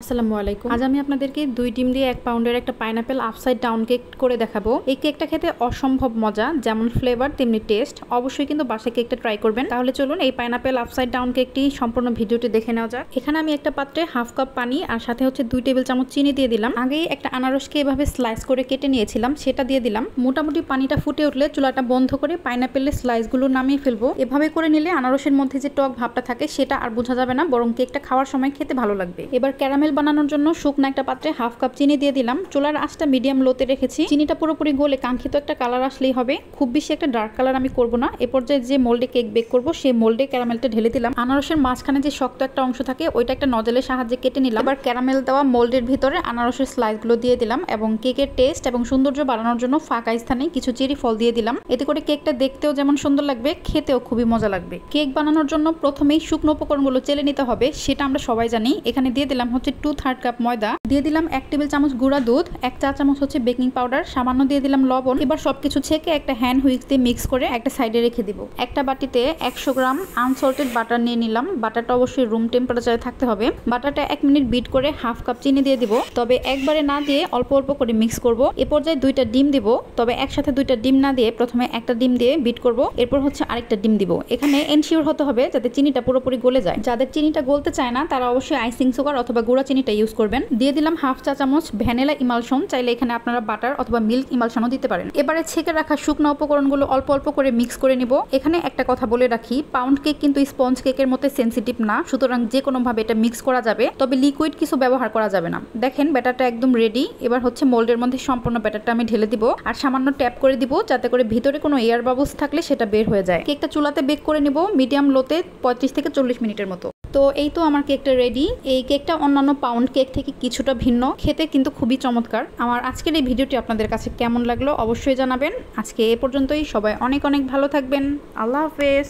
আসসালামু আলাইকুম। আজ আমি আপনাদেরকে 2 ডিম দিয়ে 1 পাউন্ডের একটা পাইনাপেল আপসাইড ডাউন কেক করে দেখাবো। এই কেকটা খেতে অসম্ভব মজা, যেমন ফ্লেভার তেমনি টেস্ট। অবশ্যই কিন্তু বাসায় কেকটা ট্রাই করবেন। তাহলে চলুন এই পাইনাপেল আপসাইড ডাউন কেকটি সম্পূর্ণ ভিডিওটি দেখে নেওয়া যাক। এখানে আমি একটা পাত্রে হাফ কাপ পানি আর সাথে হচ্ছে 2 টেবিল চামচ চিনি দিয়ে দিলাম। আগেই একটা আনারসকে এভাবে স্লাইস করে কেটে নিয়েছিলাম, সেটা দিয়ে দিলাম। মোটামুটি পানিটা ফুটে উঠলে চুলাটা বন্ধ করে পাইনাপেলের স্লাইসগুলো নামিয়ে ফেলবো। এভাবে করে নিলে আনারসের মধ্যে যে টক ভাবটা থাকে সেটা আর বোঝা যাবে না, বরং কেকটা খাওয়ার সময় খেতে ভালো লাগবে। এবার ক্যারামেল বানানোর জন্য শুকনো একটা পাত্রে হাফ কাপ চিনি দিয়ে দিলাম। চুলার আঁচটা মিডিয়াম লোতে রেখেছি। চিনিটা পুরোপুরি গলে কাঙ্ক্ষিত একটা কালার আসলেই হবে, খুব বেশি একটা ডার্ক কালার আমি করব না। এ পর্যায়ে যে মোল্ডে কেক বেক করব সেই মোল্ডে ক্যারামেলটা ঢেলে দিলাম। আনারসের মাঝখানে যে শক্ত একটা অংশ থাকে ওইটা একটা নজলের সাহায্যে কেটে নিলাম। এবার ক্যারামেল দেওয়া মোল্ডের ভিতরে আনারসের স্লাইসগুলো দিয়ে দিলাম এবং কেকের টেস্ট এবং সৌন্দর্য বাড়ানোর জন্য ফাঁকা স্থানে কিছু চেরি ফল দিয়ে দিলাম। এতে করে কেকটা দেখতেও যেমন সুন্দর লাগবে, খেতেও খুবই মজা লাগবে। কেক বানানোর জন্য প্রথমেই শুকনো উপকরণগুলো চেলে নিতে হবে, সেটা আমরা সবাই জানি। এখানে দিয়ে দিলাম হচ্ছে 2/3 কাপ ময়দা, দিয়ে দিলাম 1 টেবিল চামচ গুঁড়া দুধ, 1 চা চামচ হচ্ছে বেকিং পাউডার, সামান্য দিয়ে দিলাম লবণ। এবার সবকিছু ছেঁকে একটা হ্যান্ড হুইস্ক দিয়ে মিক্স করে একটা সাইডে রেখে দিব। একটা বাটিতে 100 গ্রাম আনসল্টেড বাটার নিয়ে নিলাম। বাটারটা অবশ্যই রুম টেম্পারেচারে থাকতে হবে। বাটারটা 1 মিনিট বিট করে হাফ কাপ চিনি দিয়ে দিব, তবে একবারে না দিয়ে অল্প অল্প করে মিক্স করব। এ পর্যায়ে 2টা ডিম দিব, তবে একসাথে 2টা ডিম না দিয়ে প্রথমে একটা ডিম দিয়ে বিট করব, এরপর হচ্ছে আরেকটা ডিম দিব। এখানে এনশিওর হতে হবে যাতে চিনিটা পুরোপুরি গলে যায়। যাদের চিনিটা গলতে চায় না তারা অবশ্যই আইসিং সুগার অথবা গুঁড়া চিনিটা ইউজ করবেন। দিয়ে দিলাম হাফ চা চামচ ভ্যানিলা ইমালশন, চাইলে এখানে আপনারা বাটার অথবা মিল্ক ইমালশনও দিতে পারেন। এবারে ছেঁকে রাখা শুকনো উপকরণগুলো অল্প অল্প করে মিক্স করে নিব। এখানে একটা কথা বলে রাখি, পাউন্ড কেক কিন্তু স্পঞ্জ কেকের মতো সেনসিটিভ না, সুতরাং যে কোনো ভাবে এটা মিক্স করা যাবে, তবে লিকুইড কিছু ব্যবহার করা যাবে না। দেখেন ব্যাটারটা একদম রেডি। এবার হচ্ছে মোল্ডের মধ্যে সম্পূর্ণ ব্যাটারটা আমি ঢেলে দিব আর সামান্য ট্যাপ করে দিব, যাতে করে ভিতরে কোনো এয়ার বাবলস থাকলে সেটা বের হয়ে যায়। কেকটা চুলাতে বেক করে নিব মিডিয়াম লোতে 35 থেকে 40 মিনিটের মতো। তো এই তো আমার কেকটা রেডি। এই কেকটা অন্যান্য পাউন্ড কেক থেকে কিছুটা ভিন্ন, খেতে কিন্তু খুবই চমৎকার। আমার আজকের এই ভিডিওটি আপনাদের কাছে কেমন লাগলো অবশ্যই জানাবেন। আজকে এ পর্যন্তই। সবাই অনেক অনেক ভালো থাকবেন। আল্লাহ হাফেজ।